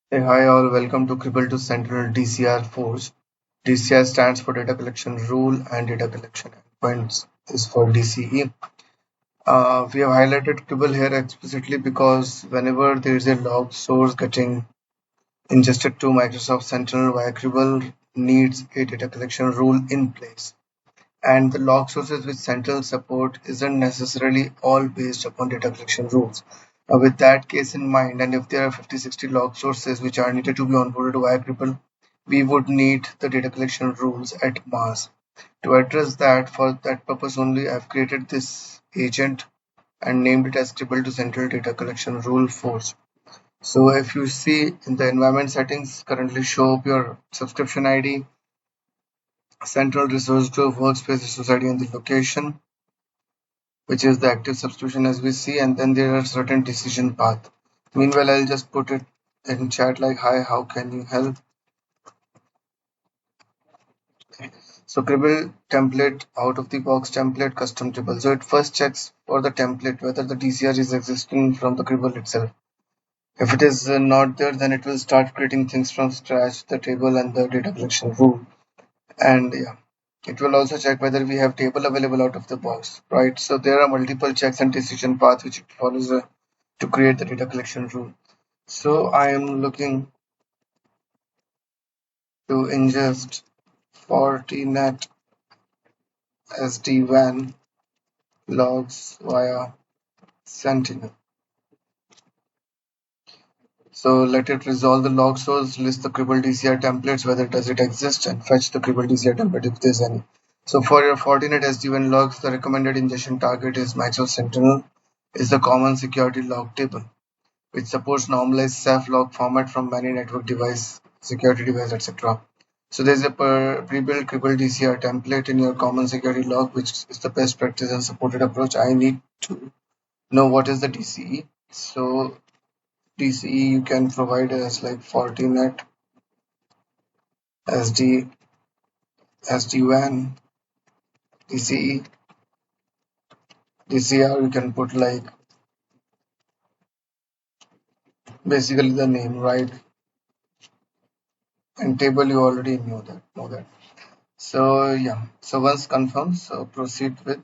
Hey, hi all, welcome to Cribl to Sentinel DCR Force. DCR stands for Data Collection Rule and Data Collection Endpoints is for DCE. We have highlighted Cribl here explicitly because whenever there is a log source getting ingested to Microsoft Sentinel via Cribl needs a data collection rule in place. And the log sources which Sentinel support isn't necessarily all based upon data collection rules. With that case in mind, and if there are 50-60 log sources which are needed to be onboarded via Cribl, we would need the data collection rules at mass. To address that, for that purpose only, I've created this agent and named it as Cribl to Sentinel Data Collection Rule Force. So if you see in the environment settings, currently show up your subscription ID, Central Resource Group, Workspace Resource ID, and the location, which is the active subscription as we see, and then there are certain decision path. Meanwhile, I'll just put it in chat like, hi, how can you help? So Cribl template, out of the box template, custom table. So it first checks for the template whether the DCR is existing from the Cribl itself. If it is not there, then it will start creating things from scratch, the table and the data collection rule. And yeah, it will also check whether we have table available out of the box, right? So there are multiple checks and decision paths which it follows to create the data collection rule. So I am looking to ingest Fortinet SD-WAN logs via Sentinel. So let it resolve the log source, list the Cribl DCR templates, whether does it exist, and fetch the Cribl DCR template if there's any. So for your Fortinet SD-WAN logs, the recommended ingestion target is Microsoft Sentinel is the common security log table, which supports normalized SAF log format from many network device, security device, etc. So there's a pre-built Cribl DCR template in your common security log, which is the best practice and supported approach. I need to know what is the DCE. So DCE you can provide as like Fortinet SD SD-WAN DCE. DCR you can put like basically the name, right? And table you already know that. So yeah, so once confirmed, so proceed with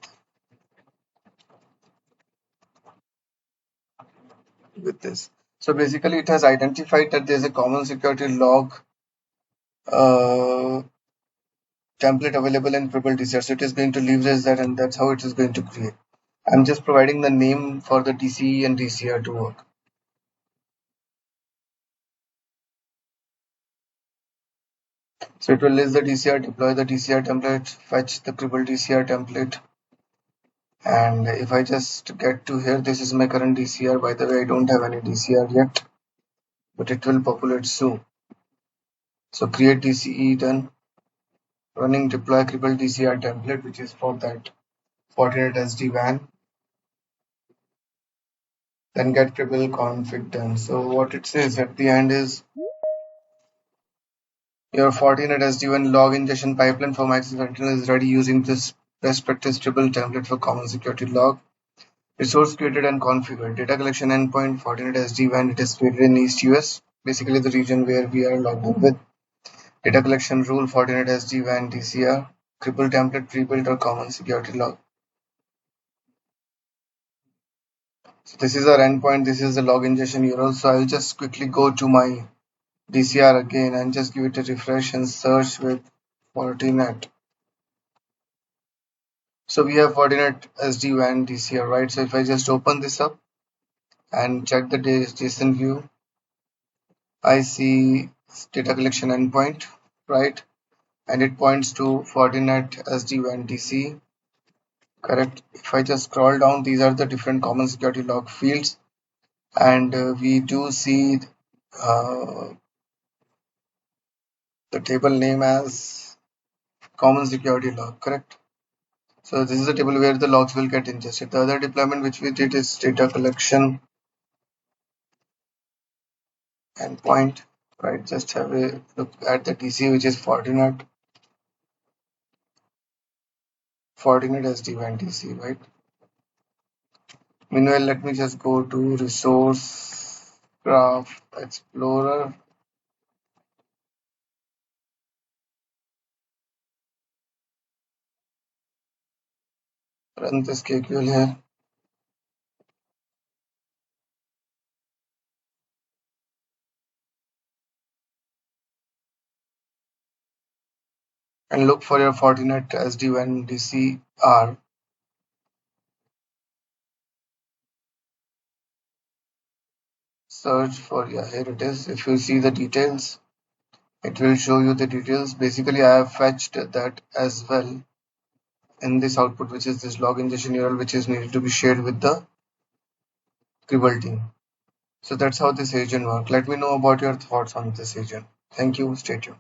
this. So basically it has identified that there's a common security log uh, template available in Cribl DCR. So it is going to leverage that, and that's how it is going to create. I'm just providing the name for the DCE and DCR to work. So it will list the DCR, deploy the DCR template, fetch the Cribl DCR template. And if I just get to here, this is my current DCR. By the way, I don't have any DCR yet, but it will populate soon. So create DCE, done. Running deploy Cribl DCR template, which is for that Fortinet SD-WAN. Then get Cribl config done. So what it says at the end is your Fortinet SD-WAN log ingestion pipeline for Microsoft Sentinel is ready using this best practice Cribl template for common security log. Resource created and configured. Data collection endpoint Fortinet SD-WAN. It is created in East US, basically the region where we are logged in with. Data collection rule Fortinet SD-WAN DCR. Cribl template pre-built or common security log. So this is our endpoint. This is the log ingestion URL. So I'll just quickly go to my DCR again and just give it a refresh and search with Fortinet. So we have Fortinet SD-WAN DCR, right? So if I just open this up and check the JSON view, I see data collection endpoint, right? And it points to Fortinet SD-WAN DC, correct? If I just scroll down, these are the different common security log fields, and we do see uh, the table name as common security log, correct? So this is a table where the logs will get ingested. The other deployment which we did is data collection endpoint, right? Just have a look at the DC, which is Fortinet SD-WAN DC, right? Meanwhile, let me just go to resource graph explorer Run this KQL here and look for your Fortinet SD-WAN DCR. Search for, yeah, here it is. If you see the details, it will show you the details. Basically, I have fetched that as well in this output, which is this log ingestion URL, which is needed to be shared with the Cribl team. So that's how this agent works. Let me know about your thoughts on this agent. Thank you. Stay tuned.